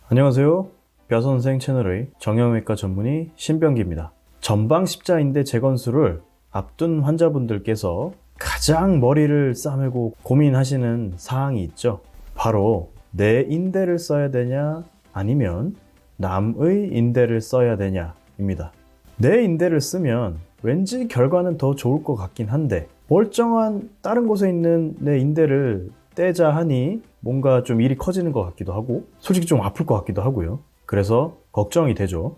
안녕하세요. 뼈선생 채널의 정형외과 전문의 신병기입니다. 전방 십자인대 재건수를 앞둔 환자분들께서 가장 머리를 싸매고 고민하시는 사항이 있죠. 바로 내 인대를 써야 되냐 아니면 남의 인대를 써야 되냐입니다. 내 인대를 쓰면 왠지 결과는 더 좋을 것 같긴 한데 멀쩡한 다른 곳에 있는 내 인대를 떼자 하니 뭔가 좀 일이 커지는 것 같기도 하고 솔직히 좀 아플 것 같기도 하고요. 그래서 걱정이 되죠.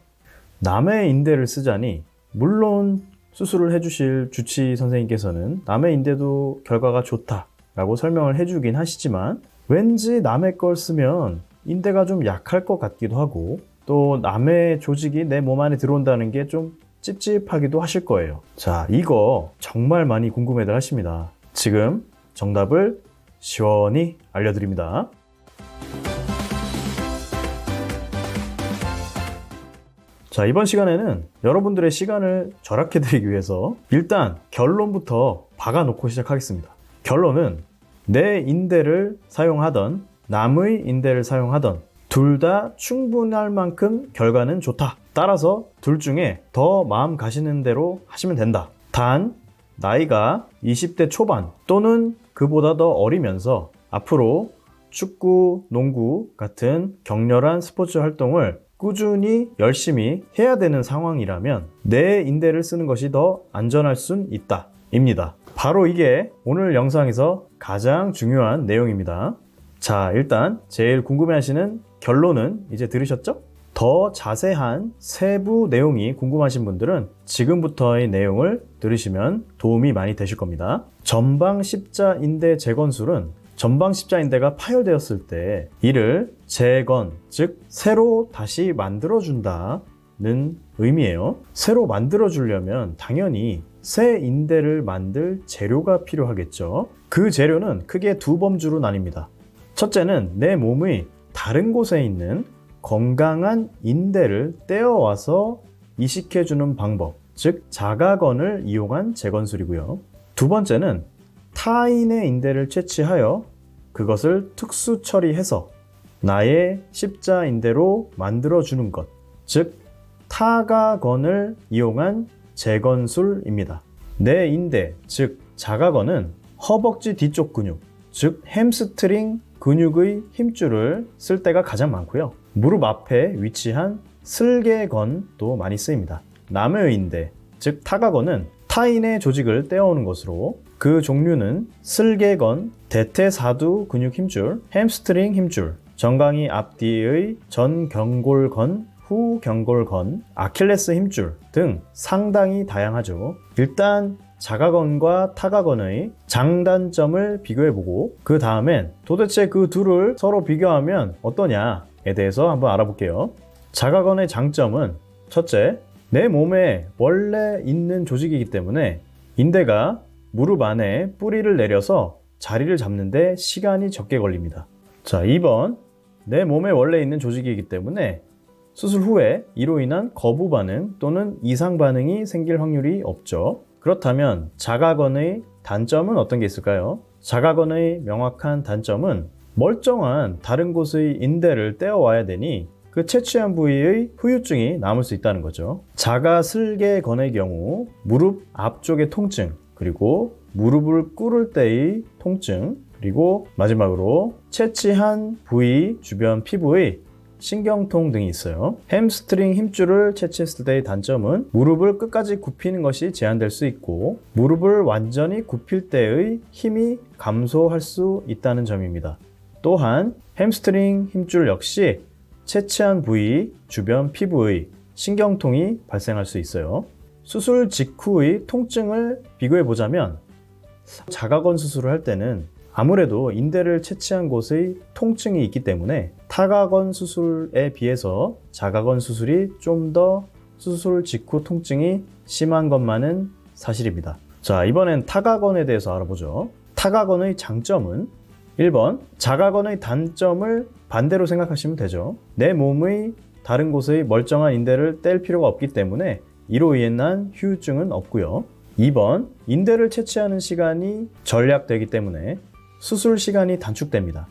남의 인대를 쓰자니 물론 수술을 해주실 주치 선생님께서는 남의 인대도 결과가 좋다라고 설명을 해주긴 하시지만 왠지 남의 걸 쓰면 인대가 좀 약할 것 같기도 하고 또 남의 조직이 내 몸 안에 들어온다는 게 좀 찝찝하기도 하실 거예요. 자, 이거 정말 많이 궁금해들 하십니다. 지금 정답을 시원히 알려드립니다. 자, 이번 시간에는 여러분들의 시간을 절약해드리기 위해서 일단 결론부터 박아놓고 시작하겠습니다. 결론은 내 인대를 사용하던 남의 인대를 사용하던 둘 다 충분할 만큼 결과는 좋다. 따라서 둘 중에 더 마음 가시는 대로 하시면 된다. 단 나이가 20대 초반 또는 그보다 더 어리면서 앞으로 축구, 농구 같은 격렬한 스포츠 활동을 꾸준히 열심히 해야 되는 상황이라면 내 인대를 쓰는 것이 더 안전할 순 있다 입니다. 바로 이게 오늘 영상에서 가장 중요한 내용입니다. 자, 일단 제일 궁금해하시는 결론은 이제 들으셨죠? 더 자세한 세부 내용이 궁금하신 분들은 지금부터의 내용을 들으시면 도움이 많이 되실 겁니다. 전방 십자인대 재건술은 전방 십자인대가 파열되었을 때 이를 재건, 즉 새로 다시 만들어준다는 의미예요. 새로 만들어주려면 당연히 새 인대를 만들 재료가 필요하겠죠. 그 재료는 크게 두 범주로 나뉩니다. 첫째는 내 몸의 다른 곳에 있는 건강한 인대를 떼어와서 이식해주는 방법, 즉 자가건을 이용한 재건술이고요. 두 번째는 타인의 인대를 채취하여 그것을 특수 처리해서 나의 십자인대로 만들어주는 것, 즉 타가건을 이용한 재건술입니다. 내 인대, 즉 자가건은 허벅지 뒤쪽 근육, 즉 햄스트링 근육의 힘줄을 쓸 때가 가장 많고요. 무릎 앞에 위치한 슬개건도 많이 쓰입니다. 남의 인대, 즉 타가건은 타인의 조직을 떼어오는 것으로 그 종류는 슬개건, 대퇴사두 근육 힘줄, 햄스트링 힘줄, 정강이 앞뒤의 전경골건, 후경골건, 아킬레스 힘줄 등 상당히 다양하죠. 일단 자가건과 타가건의 장단점을 비교해보고 그 다음엔 도대체 그 둘을 서로 비교하면 어떠냐에 대해서 한번 알아볼게요. 자가건의 장점은 첫째, 내 몸에 원래 있는 조직이기 때문에 인대가 무릎 안에 뿌리를 내려서 자리를 잡는데 시간이 적게 걸립니다. 자, 2번, 내 몸에 원래 있는 조직이기 때문에 수술 후에 이로 인한 거부 반응 또는 이상 반응이 생길 확률이 없죠. 그렇다면 자가건의 단점은 어떤 게 있을까요? 자가건의 명확한 단점은 멀쩡한 다른 곳의 인대를 떼어와야 되니 그 채취한 부위의 후유증이 남을 수 있다는 거죠. 자가슬개건의 경우 무릎 앞쪽의 통증, 그리고 무릎을 꿇을 때의 통증, 그리고 마지막으로 채취한 부위 주변 피부의 신경통 등이 있어요. 햄스트링 힘줄을 채취했을 때의 단점은 무릎을 끝까지 굽히는 것이 제한될 수 있고 무릎을 완전히 굽힐 때의 힘이 감소할 수 있다는 점입니다. 또한 햄스트링 힘줄 역시 채취한 부위 주변 피부의 신경통이 발생할 수 있어요. 수술 직후의 통증을 비교해 보자면 자가건 수술을 할 때는 아무래도 인대를 채취한 곳의 통증이 있기 때문에 타가건 수술에 비해서 자가건 수술이 좀 더 수술 직후 통증이 심한 것만은 사실입니다. 자, 이번엔 타가건에 대해서 알아보죠. 타가건의 장점은 1번, 자가건의 단점을 반대로 생각하시면 되죠. 내 몸의 다른 곳의 멀쩡한 인대를 뗄 필요가 없기 때문에 이로 인한 후유증은 없고요. 2번, 인대를 채취하는 시간이 절약되기 때문에 수술 시간이 단축됩니다.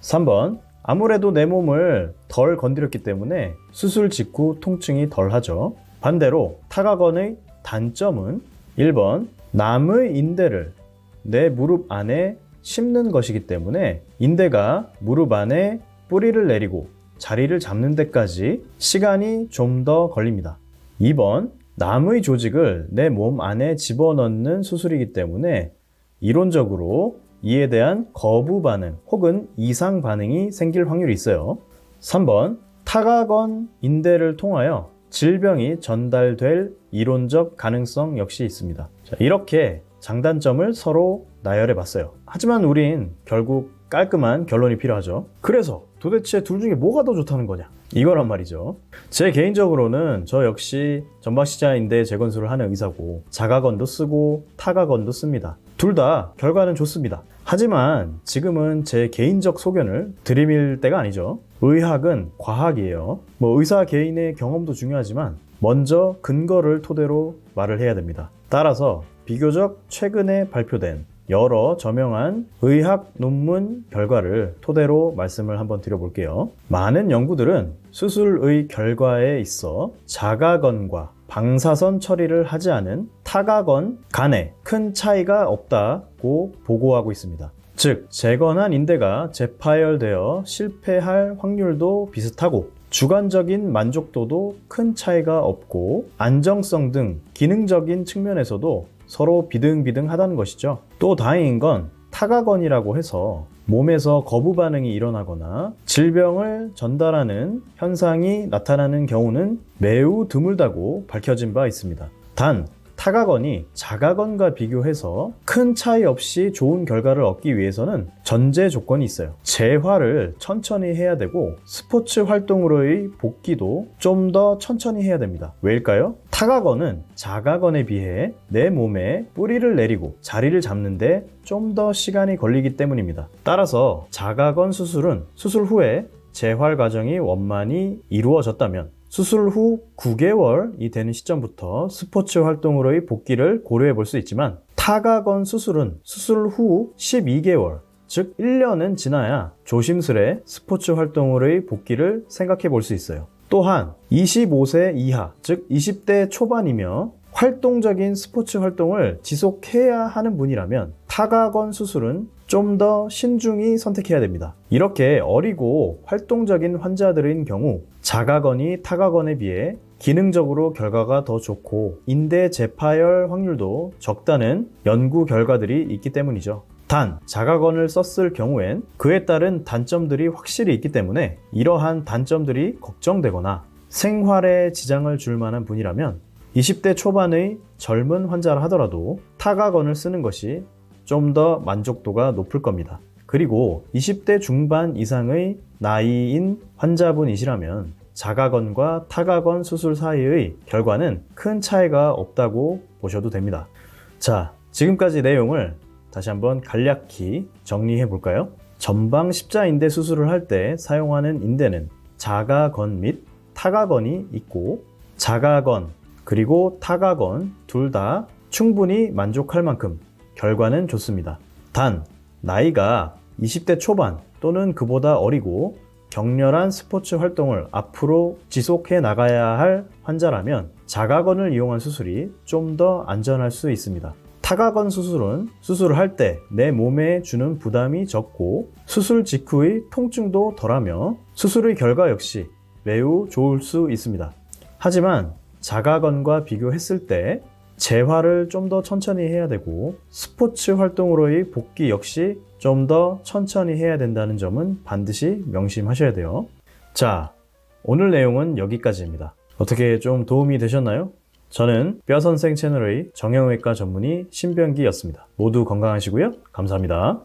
3번, 아무래도 내 몸을 덜 건드렸기 때문에 수술 직후 통증이 덜 하죠. 반대로 타각원의 단점은 1번 남의 인대를 내 무릎 안에 심는 것이기 때문에 인대가 무릎 안에 뿌리를 내리고 자리를 잡는 데까지 시간이 좀 더 걸립니다. 2번 남의 조직을 내 몸 안에 집어넣는 수술이기 때문에 이론적으로 이에 대한 거부 반응 혹은 이상 반응이 생길 확률이 있어요. 3번 타각원 인대를 통하여 질병이 전달될 이론적 가능성 역시 있습니다. 자, 이렇게 장단점을 서로 나열해 봤어요. 하지만 우린 결국 깔끔한 결론이 필요하죠. 그래서 도대체 둘 중에 뭐가 더 좋다는 거냐? 이거란 말이죠. 제 개인적으로는 저 역시 전방시자 인대 재건술을 하는 의사고 자가건도 쓰고 타가건도 씁니다. 둘 다 결과는 좋습니다. 하지만 지금은 제 개인적 소견을 들이밀 때가 아니죠. 의학은 과학이에요. 의사 개인의 경험도 중요하지만 먼저 근거를 토대로 말을 해야 됩니다. 따라서 비교적 최근에 발표된 여러 저명한 의학 논문 결과를 토대로 말씀을 한번 드려볼게요. 많은 연구들은 수술의 결과에 있어 자가건과 방사선 처리를 하지 않은 타가건 간에 큰 차이가 없다고 보고하고 있습니다. 즉, 재건한 인대가 재파열되어 실패할 확률도 비슷하고 주관적인 만족도도 큰 차이가 없고 안정성 등 기능적인 측면에서도 서로 비등비등하다는 것이죠. 또 다행인 건 타가건이라고 해서 몸에서 거부 반응이 일어나거나 질병을 전달하는 현상이 나타나는 경우는 매우 드물다고 밝혀진 바 있습니다. 단, 타가건이 자가건과 비교해서 큰 차이 없이 좋은 결과를 얻기 위해서는 전제 조건이 있어요. 재활을 천천히 해야 되고 스포츠 활동으로의 복귀도 좀 더 천천히 해야 됩니다. 왜일까요? 타가건은 자가건에 비해 내 몸에 뿌리를 내리고 자리를 잡는데 좀 더 시간이 걸리기 때문입니다. 따라서 자가건 수술은 수술 후에 재활 과정이 원만히 이루어졌다면 수술 후 9개월이 되는 시점부터 스포츠 활동으로의 복귀를 고려해 볼 수 있지만 타가건 수술은 수술 후 12개월, 즉 1년은 지나야 조심스레 스포츠 활동으로의 복귀를 생각해 볼 수 있어요. 또한 25세 이하, 즉 20대 초반이며 활동적인 스포츠 활동을 지속해야 하는 분이라면 타가건 수술은 좀 더 신중히 선택해야 됩니다. 이렇게 어리고 활동적인 환자들인 경우 자가건이 타가건에 비해 기능적으로 결과가 더 좋고 인대 재파열 확률도 적다는 연구 결과들이 있기 때문이죠. 단, 자가건을 썼을 경우엔 그에 따른 단점들이 확실히 있기 때문에 이러한 단점들이 걱정되거나 생활에 지장을 줄 만한 분이라면 20대 초반의 젊은 환자라 하더라도 타가건을 쓰는 것이 좀 더 만족도가 높을 겁니다. 그리고 20대 중반 이상의 나이인 환자분이시라면 자가건과 타가건 수술 사이의 결과는 큰 차이가 없다고 보셔도 됩니다. 자, 지금까지 내용을 다시 한번 간략히 정리해 볼까요? 전방 십자인대 수술을 할 때 사용하는 인대는 자가건 및 타가건이 있고 자가건 그리고 타가건 둘 다 충분히 만족할 만큼 결과는 좋습니다. 단, 나이가 20대 초반 또는 그보다 어리고 격렬한 스포츠 활동을 앞으로 지속해 나가야 할 환자라면 자가건을 이용한 수술이 좀 더 안전할 수 있습니다. 타가건 수술은 수술을 할 때 내 몸에 주는 부담이 적고 수술 직후의 통증도 덜하며 수술의 결과 역시 매우 좋을 수 있습니다. 하지만 자가건과 비교했을 때 재활을 좀 더 천천히 해야 되고 스포츠 활동으로의 복귀 역시 좀 더 천천히 해야 된다는 점은 반드시 명심하셔야 돼요. 자, 오늘 내용은 여기까지입니다. 어떻게 좀 도움이 되셨나요? 저는 뼈선생 채널의 정형외과 전문의 신병기였습니다. 모두 건강하시고요. 감사합니다.